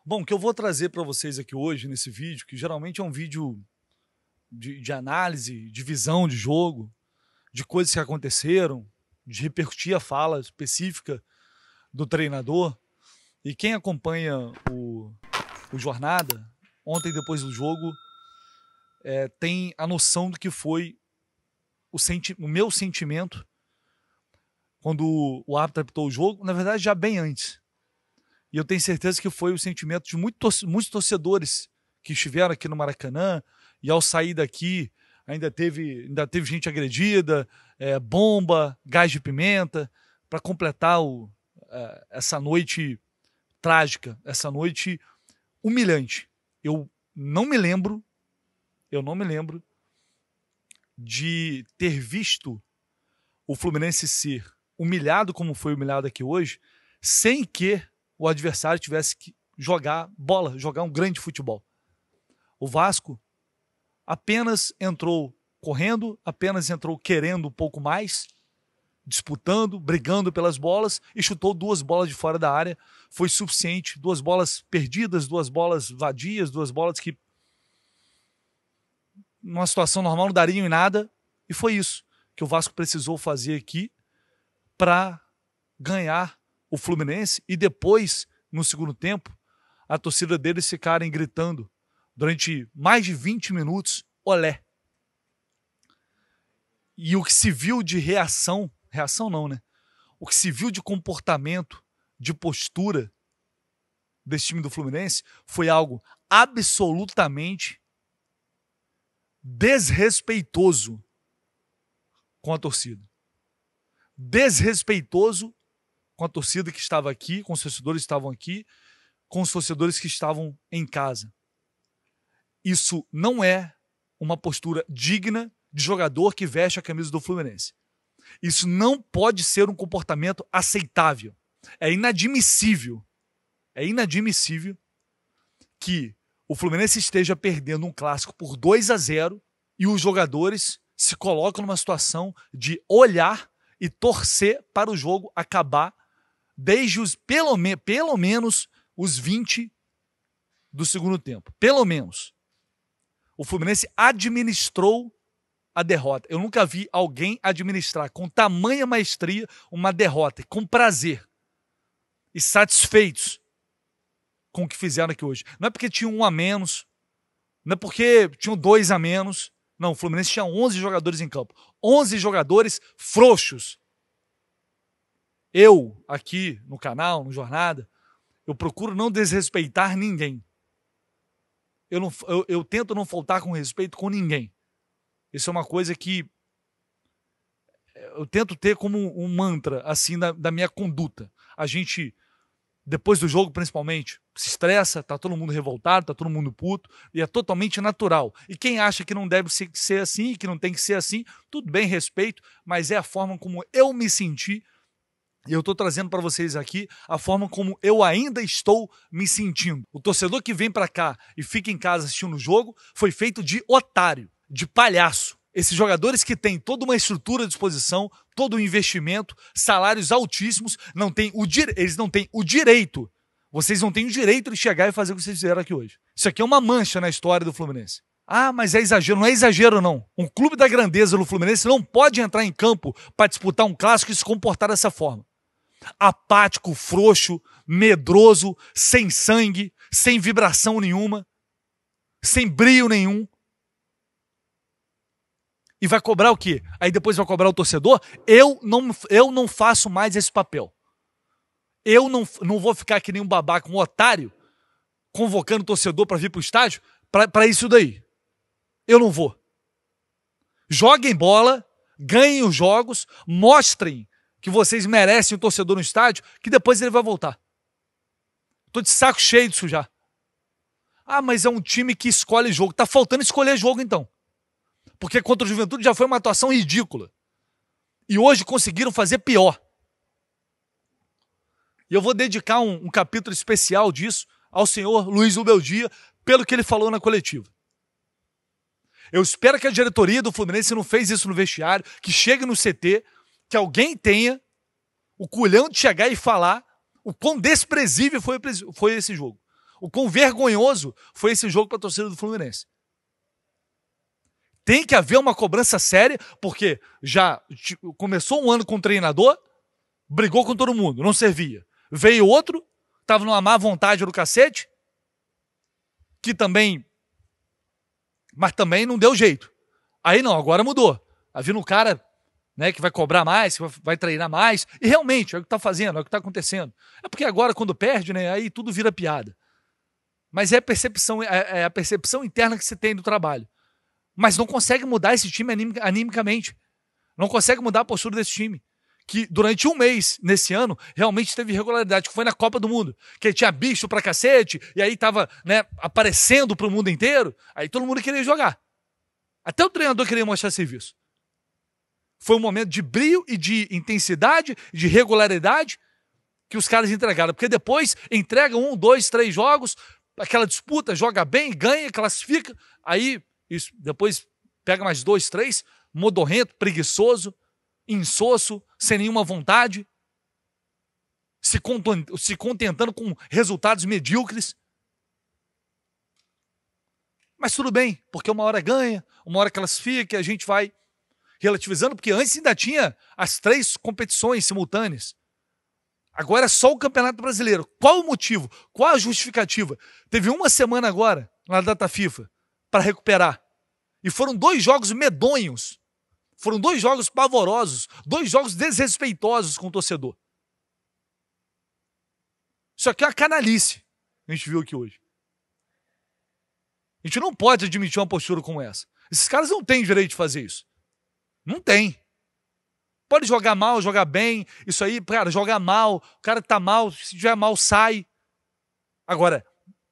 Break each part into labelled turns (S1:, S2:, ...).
S1: Bom, o que eu vou trazer para vocês aqui hoje, nesse vídeo, que geralmente é um vídeo de análise, de visão de jogo, de coisas que aconteceram, de repercutir a fala específica do treinador. E quem acompanha o Jornada, ontem depois do jogo, tem a noção do que foi o meu sentimento quando o árbitro apitou o jogo, na verdade já bem antes. E eu tenho certeza que foi o sentimento de muitos torcedores que estiveram aqui no Maracanã, e ao sair daqui ainda teve gente agredida, bomba, gás de pimenta, para completar essa noite trágica, essa noite humilhante. Eu não me lembro de ter visto o Fluminense ser humilhado como foi humilhado aqui hoje, sem que o adversário tivesse que jogar bola, jogar um grande futebol. O Vasco apenas entrou correndo, apenas entrou querendo um pouco mais, disputando, brigando pelas bolas e chutou 2 bolas de fora da área. Foi suficiente, 2 bolas perdidas, 2 bolas vadias, 2 bolas que numa situação normal não dariam em nada, e foi isso que o Vasco precisou fazer aqui para ganhar o Fluminense. E depois, no segundo tempo, a torcida deles ficarem gritando durante mais de 20 minutos, olé. E o que se viu de reação não, né? O que se viu de comportamento, de postura desse time do Fluminense foi algo absolutamente desrespeitoso com a torcida. Desrespeitoso com a torcida que estava aqui, com os torcedores que estavam aqui, com os torcedores que estavam em casa. Isso não é uma postura digna de jogador que veste a camisa do Fluminense. Isso não pode ser um comportamento aceitável. É inadmissível que o Fluminense esteja perdendo um clássico por 2-0 e os jogadores se colocam numa situação de olhar e torcer para o jogo acabar desde pelo menos os 20 do segundo tempo. Pelo menos. O Fluminense administrou a derrota. Eu nunca vi alguém administrar com tamanha maestria uma derrota, com prazer e satisfeitos com o que fizeram aqui hoje. Não é porque tinham 1 a menos, não é porque tinham 2 a menos. Não, o Fluminense tinha 11 jogadores em campo. 11 jogadores frouxos. Eu, aqui no canal, no Jornada, eu procuro não desrespeitar ninguém. Eu tento não faltar com respeito com ninguém. Isso é uma coisa que eu tento ter como um mantra assim da minha conduta. A gente, depois do jogo principalmente, se estressa, tá todo mundo revoltado, tá todo mundo puto, e é totalmente natural. E quem acha que não deve ser assim, que não tem que ser assim, tudo bem, respeito, mas é a forma como eu me senti. E eu estou trazendo para vocês aqui a forma como eu ainda estou me sentindo. O torcedor que vem para cá e fica em casa assistindo o jogo foi feito de otário, de palhaço. Esses jogadores que têm toda uma estrutura à disposição, todo o investimento, salários altíssimos, eles não têm o direito. Vocês não têm o direito de chegar e fazer o que vocês fizeram aqui hoje. Isso aqui é uma mancha na história do Fluminense. Ah, mas é exagero. Não é exagero, não. Um clube da grandeza do Fluminense não pode entrar em campo para disputar um clássico e se comportar dessa forma. Apático, frouxo, medroso, sem sangue, sem vibração nenhuma, sem brio nenhum. E vai cobrar o quê? Aí depois vai cobrar o torcedor? Eu não faço mais esse papel. Eu não vou ficar que nem um babaca, um otário, convocando o torcedor para vir para o estádio para isso daí. Eu não vou. Joguem bola, ganhem os jogos, mostrem que vocês merecem o torcedor no estádio, que depois ele vai voltar. Estou de saco cheio disso já. Ah, mas é um time que escolhe jogo. Tá faltando escolher jogo então. Porque contra o Juventude já foi uma atuação ridícula. E hoje conseguiram fazer pior. E eu vou dedicar um capítulo especial disso ao senhor Luiz Ubeldia, pelo que ele falou na coletiva. Eu espero que a diretoria do Fluminense não fez isso no vestiário, que chegue no CT, que alguém tenha o culhão de chegar e falar o quão desprezível foi esse jogo. O quão vergonhoso foi esse jogo para a torcida do Fluminense. Tem que haver uma cobrança séria, porque já começou um ano com o treinador, brigou com todo mundo, não servia. Veio outro, estava numa má vontade do cacete, que também... Mas também não deu jeito. Aí não, agora mudou. Aí vindo um cara, né, que vai cobrar mais, que vai treinar mais, e realmente é o que está fazendo, é o que está acontecendo. É porque agora, quando perde, né, aí tudo vira piada. Mas é a percepção interna que você tem do trabalho. Mas não consegue mudar esse time animicamente. Não consegue mudar a postura desse time. Que durante um mês, nesse ano, realmente teve irregularidade, que foi na Copa do Mundo. Que tinha bicho pra cacete, e aí tava, né, aparecendo pro mundo inteiro. Aí todo mundo queria jogar. Até o treinador queria mostrar serviço. Foi um momento de brilho e de intensidade, de regularidade, que os caras entregaram. Porque depois entregam 1, 2, 3 jogos, aquela disputa, joga bem, ganha, classifica, aí... Isso, depois pega mais 2, 3, modorrento, preguiçoso, insosso, sem nenhuma vontade, se contentando com resultados medíocres. Mas tudo bem, porque uma hora ganha, uma hora classifica, e a gente vai relativizando, porque antes ainda tinha as 3 competições simultâneas. Agora é só o Campeonato Brasileiro. Qual o motivo? Qual a justificativa? Teve uma semana agora, na data FIFA, para recuperar. E foram 2 jogos medonhos. Foram 2 jogos pavorosos. 2 jogos desrespeitosos com o torcedor. Isso aqui é uma canalice. A gente viu aqui hoje. A gente não pode admitir uma postura como essa. Esses caras não têm direito de fazer isso. Não tem. Pode jogar mal, jogar bem. Isso aí, cara, jogar mal. O cara tá mal, se tiver mal, sai. Agora,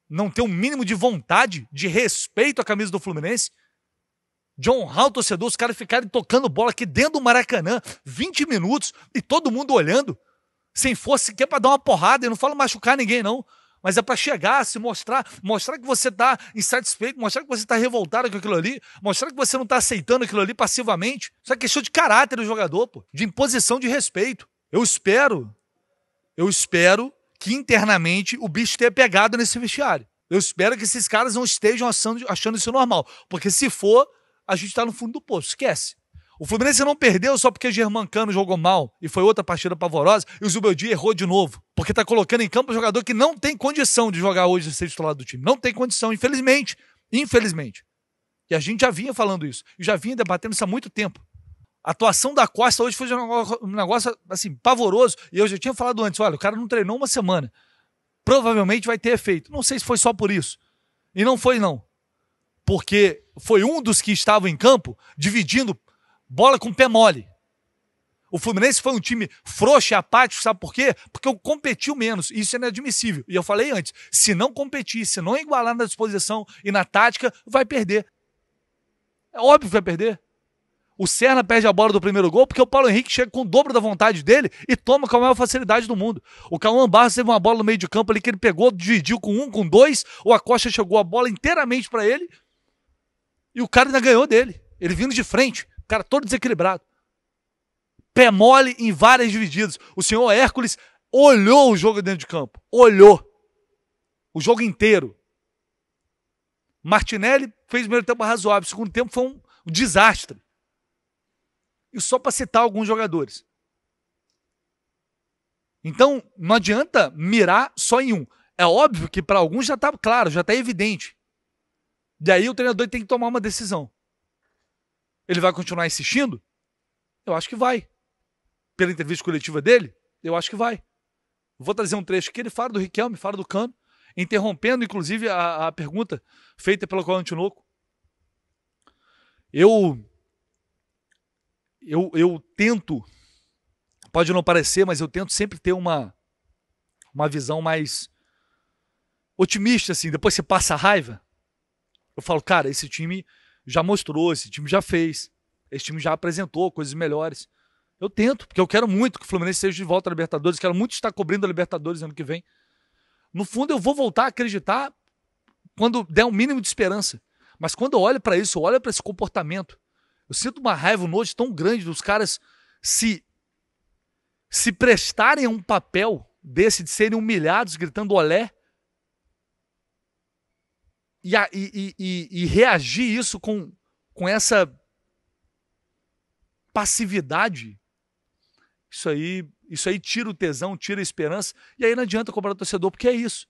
S1: não ter um mínimo de vontade, de respeito à camisa do Fluminense, de honrar o torcedor, os caras ficarem tocando bola aqui dentro do Maracanã, 20 minutos, e todo mundo olhando, sem força sequer para dar uma porrada. Eu não falo machucar ninguém, não, mas é para chegar, se mostrar que você está insatisfeito, mostrar que você está revoltado com aquilo ali, mostrar que você não está aceitando aquilo ali passivamente. Isso é questão de caráter do jogador, pô, de imposição de respeito. Eu espero que internamente o bicho tenha pegado nesse vestiário. Eu espero que esses caras não estejam achando isso normal. Porque se for, a gente está no fundo do poço. Esquece. O Fluminense não perdeu só porque Germancano jogou mal e foi outra partida pavorosa e o Zubeldia errou de novo. Porque está colocando em campo um jogador que não tem condição de jogar hoje e ser titular do time. Não tem condição, infelizmente. Infelizmente. E a gente já vinha falando isso. E já vinha debatendo isso há muito tempo. A atuação da Costa hoje foi um negócio assim, pavoroso. E eu já tinha falado antes, olha, o cara não treinou uma semana. Provavelmente vai ter efeito. Não sei se foi só por isso. E não foi, não. Porque foi um dos que estavam em campo dividindo bola com pé mole. O Fluminense foi um time frouxo e apático, sabe por quê? Porque competiu menos. Isso é inadmissível. E eu falei antes, se não competir, se não igualar na disposição e na tática, vai perder. É óbvio que vai perder. O Serna perde a bola do primeiro gol porque o Paulo Henrique chega com o dobro da vontade dele e toma com a maior facilidade do mundo. O Cauã Barros teve uma bola no meio de campo ali que ele pegou, dividiu com 1, com 2, o Acosta chegou a bola inteiramente para ele e o cara ainda ganhou dele. Ele vindo de frente, o cara todo desequilibrado. Pé mole em várias divididas. O senhor Hércules olhou o jogo dentro de campo. Olhou. O jogo inteiro. Martinelli fez o primeiro tempo razoável. O segundo tempo foi um desastre. E só para citar alguns jogadores. Então, não adianta mirar só em um. É óbvio que para alguns já está claro, já está evidente. E aí o treinador tem que tomar uma decisão. Ele vai continuar insistindo? Eu acho que vai. Pela entrevista coletiva dele, eu acho que vai. Vou trazer um trecho aqui, ele fala do Riquelme, fala do Cano, interrompendo, inclusive, a pergunta feita pelo Cauã Tinoco. Eu tento, pode não parecer, mas eu tento sempre ter uma visão mais otimista, assim. Depois você passa a raiva, eu falo, cara, esse time já mostrou, esse time já fez, esse time já apresentou coisas melhores. Eu tento, porque eu quero muito que o Fluminense seja de volta à Libertadores, quero muito estar cobrindo a Libertadores ano que vem. No fundo, eu vou voltar a acreditar quando der um mínimo de esperança. Mas quando eu olho para isso, eu olho para esse comportamento, eu sinto uma raiva, um nojo tão grande dos caras se prestarem a um papel desse, de serem humilhados, gritando olé. e reagir isso com essa passividade, isso aí tira o tesão, tira a esperança, e aí não adianta cobrar o torcedor, porque é isso.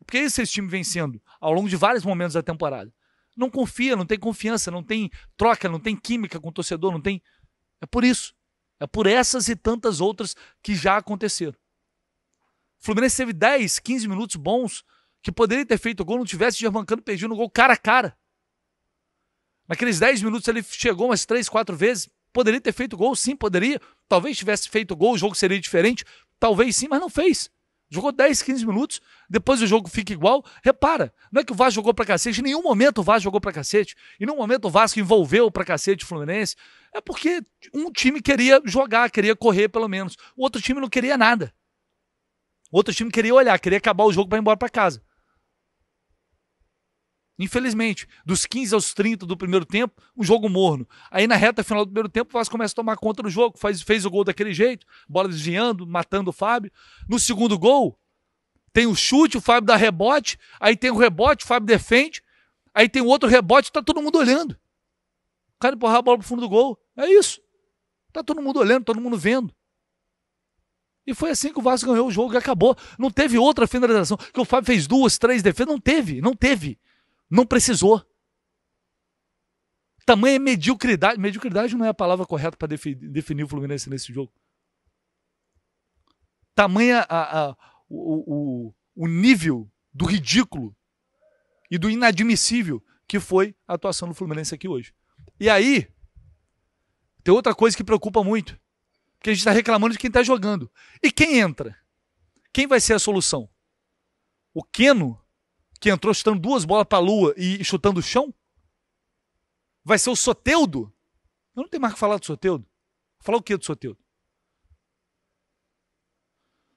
S1: Porque é isso que esse time vem sendo ao longo de vários momentos da temporada. Não confia, não tem confiança, não tem troca, não tem química com o torcedor, não tem... É por isso. É por essas e tantas outras que já aconteceram. O Fluminense teve 10, 15 minutos bons que poderia ter feito gol, não tivesse Germancano perdido no gol cara a cara. Naqueles 10 minutos ele chegou umas 3, 4 vezes, poderia ter feito gol, sim, poderia. Talvez tivesse feito gol, o jogo seria diferente, talvez sim, mas não fez. Jogou 10, 15 minutos, depois o jogo fica igual. Repara, não é que o Vasco jogou pra cacete, em nenhum momento o Vasco jogou pra cacete, em nenhum momento o Vasco envolveu pra cacete o Fluminense. É porque um time queria jogar, queria correr pelo menos. O outro time não queria nada. O outro time queria olhar, queria acabar o jogo pra ir embora pra casa. Infelizmente, dos 15 aos 30 do primeiro tempo, um jogo morno. Aí na reta final do primeiro tempo, o Vasco começa a tomar conta do jogo, fez o gol daquele jeito, bola desviando, matando o Fábio. No segundo gol, tem o chute, o Fábio dá rebote, aí tem o rebote, o Fábio defende, aí tem o outro rebote, tá todo mundo olhando. O cara empurrar a bola pro fundo do gol. É isso. Tá todo mundo olhando, todo mundo vendo. E foi assim que o Vasco ganhou o jogo e acabou. Não teve outra finalização, que o Fábio fez 2, 3 defesas, não teve. Não precisou. Tamanha mediocridade. Mediocridade não é a palavra correta para definir o Fluminense nesse jogo. Tamanha o nível do ridículo e do inadmissível que foi a atuação do Fluminense aqui hoje. E aí, tem outra coisa que preocupa muito. Porque a gente está reclamando de quem está jogando. E quem entra? Quem vai ser a solução? O Keno, que entrou chutando 2 bolas para a lua e chutando o chão? Vai ser o Soteldo? Eu não tenho mais o que falar do Soteldo. Falar o que do Soteldo?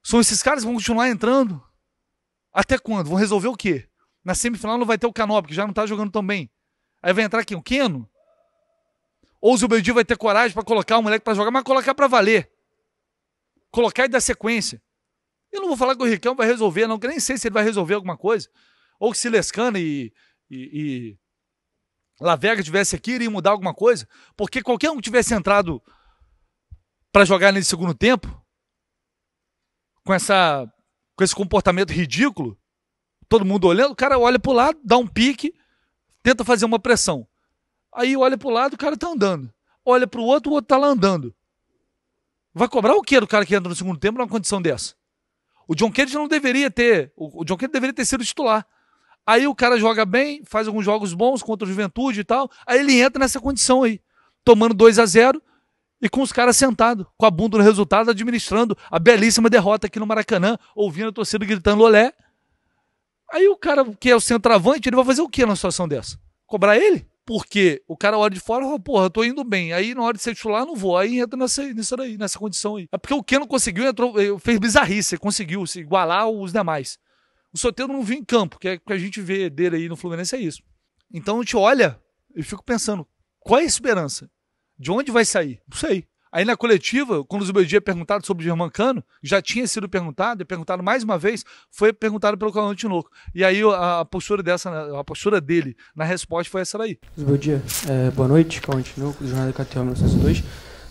S1: São esses caras que vão continuar entrando? Até quando? Vão resolver o quê? Na semifinal não vai ter o Canóbio, que já não está jogando tão bem. Aí vai entrar quem? O Keno? Ou o Zubeldia vai ter coragem para colocar o moleque para jogar, mas colocar para valer. Colocar e dar sequência. Eu não vou falar que o Ricão vai resolver, não, que nem sei se ele vai resolver alguma coisa. Ou que se Lescano e Lavega tivesse aqui, iria mudar alguma coisa. Porque qualquer um que tivesse entrado para jogar nesse segundo tempo, com esse comportamento ridículo, todo mundo olhando, o cara olha para o lado, dá um pique, tenta fazer uma pressão. Aí olha para o lado, o cara tá andando. Olha para o outro tá lá andando. Vai cobrar o quê do cara que entra no segundo tempo numa condição dessa? O John Kennedy não deveria ter... O John Kennedy deveria ter sido titular. Aí o cara joga bem, faz alguns jogos bons contra o Juventude e tal. Aí ele entra nessa condição aí. Tomando 2-0 e com os caras sentados, com a bunda no resultado, administrando a belíssima derrota aqui no Maracanã, ouvindo a torcida gritando olé. Aí o cara que é o centroavante, ele vai fazer o quê numa situação dessa? Cobrar ele? Porque o cara olha de fora e fala, porra, eu tô indo bem. Aí na hora de ser titular, não vou. Aí entra nessa condição aí. É porque o Keno conseguiu, fez bizarrice, conseguiu se igualar os demais. O Soteldo não viu em campo, que é o que a gente vê dele aí no Fluminense, é isso. Então a gente olha e fico pensando, qual é a esperança? De onde vai sair? Não sei. Aí na coletiva, quando o Zubeldia é perguntado sobre o Germancano, já tinha sido perguntado, e perguntado mais uma vez, foi perguntado pelo Cauã Tinoco. E aí a postura dele na resposta foi essa daí.
S2: Zubeldia, boa noite, Cauã Tinoco, do Jornal da KTO 1902.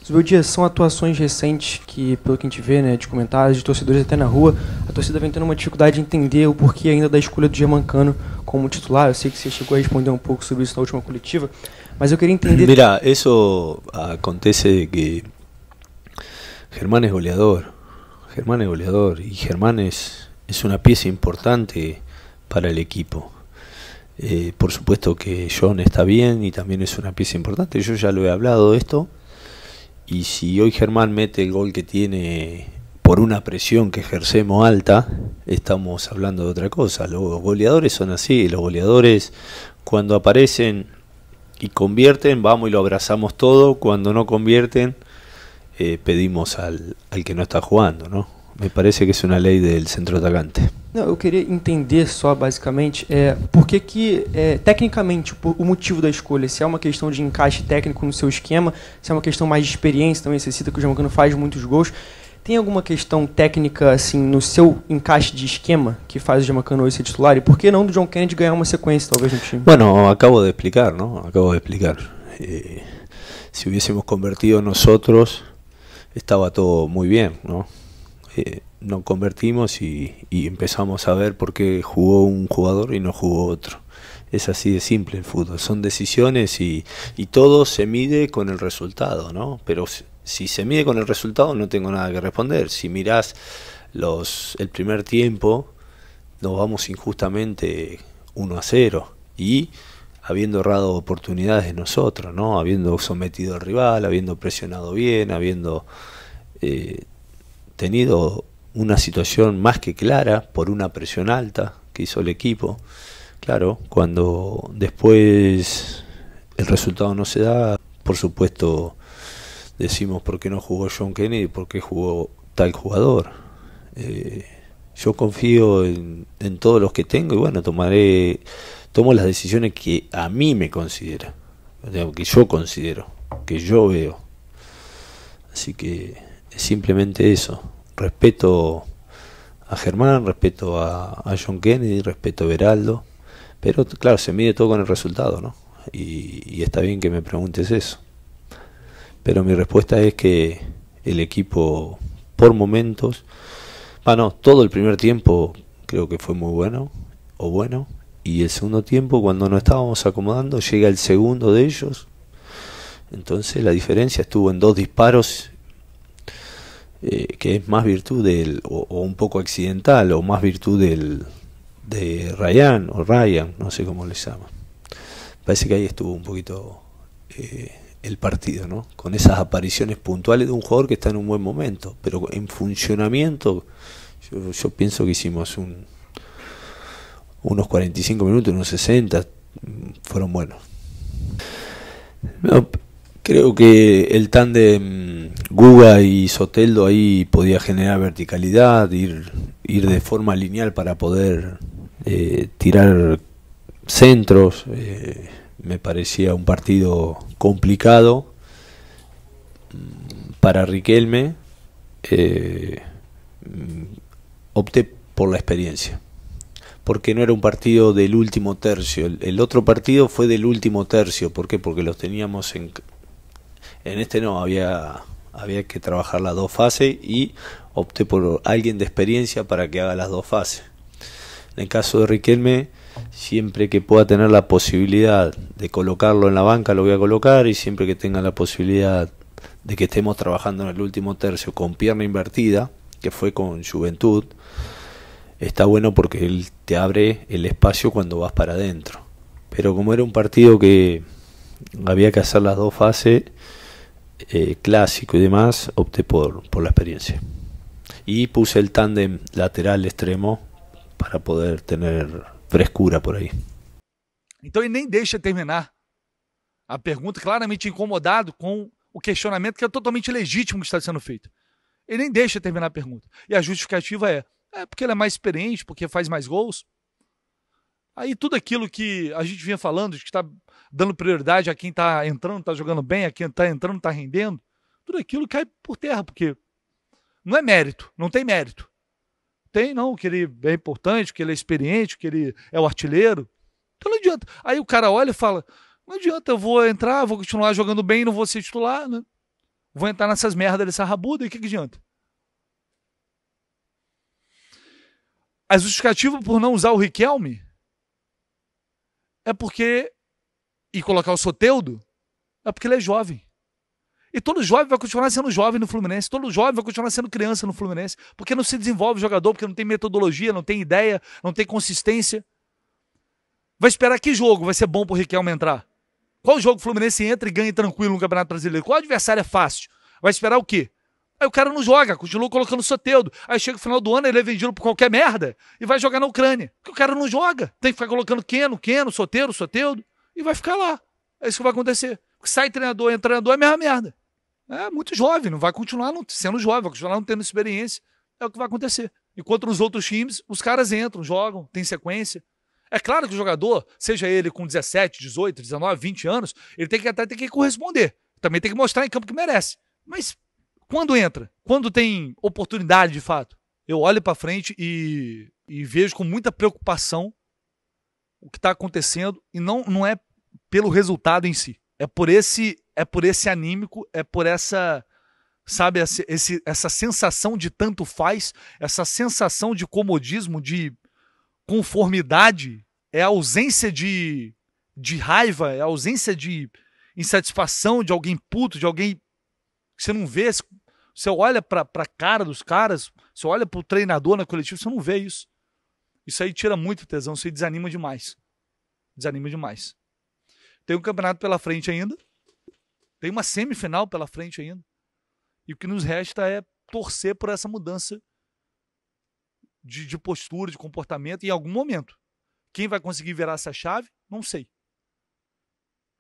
S2: Zubeldia, são atuações recentes que, pelo que a gente vê, né, de comentários, de torcedores até na rua, a torcida vem tendo uma dificuldade de entender o porquê ainda da escolha do Germancano como titular. Eu sei que você chegou a responder um pouco sobre isso na última coletiva, mas eu queria entender...
S3: Mira, eso acontece que Germán es goleador y Germán es una pieza importante para el equipo. Por supuesto que John está bien y también es una pieza importante, yo ya lo he hablado de esto, y si hoy Germán mete el gol que tiene por una presión que ejercemos alta, estamos hablando de otra cosa. Los goleadores son así, los goleadores cuando aparecen y convierten, vamos y lo abrazamos todo. Cuando no convierten, pedimos al que no está jugando, ¿no? Me parece que es una ley del centro atacante.
S2: Não, eu queria entender só, basicamente, por que tecnicamente, o motivo da escolha, se é uma questão de encaixe técnico no seu esquema, se é uma questão mais de experiência, também necessita que o Germancano faz muitos gols. Tem alguma questão técnica, assim, no seu encaixe de esquema que faz o Gianmarcano hoje ser titular? E por que não do John Kennedy ganhar uma sequência, talvez, no time?
S3: Bueno, acabo de explicar, ¿no? Acabo de explicar. Si hubiésemos convertido nosotros, estaba todo muy bien, ¿no? No convertimos y empezamos a ver por qué jugó un jugador y no jugó otro. Es así de simple el fútbol, son decisiones y todo se mide con el resultado, ¿no? Pero si se mide con el resultado no tengo nada que responder. Si mirás el primer tiempo, nos vamos injustamente 1-0 y habiendo errado oportunidades de nosotros, ¿no? Habiendo sometido al rival, habiendo presionado bien, habiendo tenido una situación más que clara por una presión alta que hizo el equipo. Claro, cuando después el resultado no se da, por supuesto decimos por qué no jugó John Kennedy, por qué jugó tal jugador. Yo confío en todos los que tengo y bueno, tomo las decisiones que a mí me considera, que yo considero, que yo veo. Así que es simplemente eso. Respeto a Germán, respeto a John Kennedy, respeto a Beraldo, pero claro, se mide todo con el resultado, ¿no? Y está bien que me preguntes eso. Pero mi respuesta es que el equipo, por momentos, todo el primer tiempo creo que fue muy bueno, y el segundo tiempo, cuando nos estábamos acomodando, llega el segundo de ellos, entonces la diferencia estuvo en 2 disparos, que es más virtud o un poco accidental, o más virtud de Ryan, no sé cómo le llaman. Parece que ahí estuvo un poquito el partido, ¿no? Con esas apariciones puntuales de un jugador que está en un buen momento, pero en funcionamiento yo pienso que hicimos unos 45 minutos, unos 60, fueron buenos. No, creo que el tándem Guga y Soteldo ahí podía generar verticalidad, ir de forma lineal para poder tirar centros. Me parecía un partido complicado para Riquelme. Opté por la experiencia, porque no era un partido del último tercio. El otro partido fue del último tercio. ¿Por qué? Porque los teníamos en este no, había que trabajar las 2 fases y opté por alguien de experiencia para que haga las 2 fases. En el caso de Riquelme, siempre que pueda tener la posibilidad de colocarlo en la banca lo voy a colocar, y siempre que tenga la posibilidad de que estemos trabajando en el último tercio con pierna invertida, que fue con Juventud, está bueno porque él te abre el espacio cuando vas para adentro. Pero como era un partido que había que hacer las 2 fases, clásico y demás, opté por la experiencia. Y puse el tándem lateral extremo para poder tener frescura por aí.
S1: Então ele nem deixa terminar a pergunta, claramente incomodado com o questionamento que é totalmente legítimo que está sendo feito. Ele nem deixa terminar a pergunta. E a justificativa é porque ele é mais experiente, porque faz mais gols. Aí tudo aquilo que a gente vinha falando, de que está dando prioridade a quem está entrando, está jogando bem, a quem está entrando, está rendendo, tudo aquilo cai por terra, porque não é mérito, não tem mérito. Tem não, que ele é importante, que ele é experiente, que ele é o artilheiro. Então não adianta. Aí o cara olha e fala, não adianta, eu vou entrar, vou continuar jogando bem, não vou ser titular, né? Vou entrar nessas merdas dessa rabuda, e o que adianta? A justificativa por não usar o Riquelme é porque, e colocar o Soteldo, é porque ele é jovem. E todo jovem vai continuar sendo jovem no Fluminense, todo jovem vai continuar sendo criança no Fluminense, porque não se desenvolve o jogador, porque não tem metodologia, não tem ideia, não tem consistência. Vai esperar que jogo vai ser bom pro Riquelme entrar? Qual jogo o Fluminense entra e ganha tranquilo no Campeonato Brasileiro? Qual adversário é fácil? Vai esperar o quê? Aí o cara não joga, continua colocando o Soteldo. Aí chega no final do ano, ele é vendido por qualquer merda e vai jogar na Ucrânia. Porque o cara não joga. Tem que ficar colocando Keno, Soteldo, e vai ficar lá. É isso que vai acontecer. Sai treinador, entra treinador, é a mesma merda. É muito jovem, não vai continuar sendo jovem, vai continuar não tendo experiência. É o que vai acontecer. Enquanto nos outros times, os caras entram, jogam, tem sequência. É claro que o jogador, seja ele com 17, 18, 19, 20 anos, ele tem que corresponder. Também tem que mostrar em campo que merece. Mas Quando entra, quando tem oportunidade de fato, eu olho para frente e vejo com muita preocupação o que está acontecendo, e não é pelo resultado em si, é por esse anímico, é por essa, sabe, essa sensação de tanto faz, essa sensação de comodismo, de conformidade, é a ausência de raiva, é a ausência de insatisfação de alguém puto, de alguém que você não vê. Você olha para a cara dos caras, você olha para o treinador na coletiva, você não vê isso. Isso aí tira muito tesão, isso aí desanima demais. Desanima demais. Tem um campeonato pela frente ainda, tem uma semifinal pela frente ainda, e o que nos resta é torcer por essa mudança de postura, de comportamento em algum momento. Quem vai conseguir virar essa chave, não sei.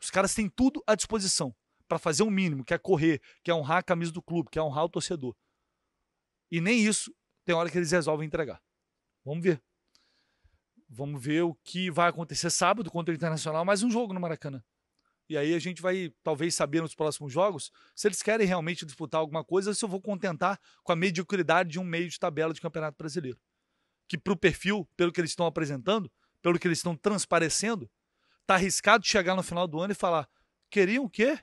S1: Os caras têm tudo à disposição para fazer o mínimo, que é correr, que é honrar a camisa do clube, que é honrar o torcedor. E nem isso tem hora que eles resolvem entregar. Vamos ver. Vamos ver o que vai acontecer sábado contra o Internacional, mais um jogo no Maracanã. E aí a gente vai talvez saber nos próximos jogos se eles querem realmente disputar alguma coisa ou se eu vou contentar com a mediocridade de um meio de tabela de Campeonato Brasileiro. Que para o perfil, pelo que eles estão apresentando, pelo que eles estão transparecendo, tá arriscado de chegar no final do ano e falar: queriam o quê?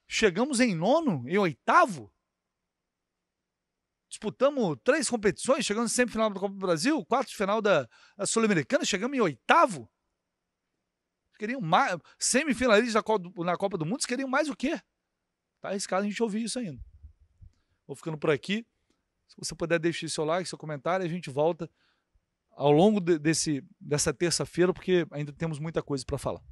S1: Chegamos em 9º, em 8º? Disputamos 3 competições, chegamos em semifinal da Copa do Brasil, 4 de final da Sul-Americana, chegamos em 8º? Queriam mais, semifinalistas na Copa do Mundo, queriam mais o quê? Tá arriscado a gente ouvir isso ainda. Vou ficando por aqui. Se você puder deixar seu like, seu comentário, a gente volta ao longo dessa terça-feira, porque ainda temos muita coisa para falar.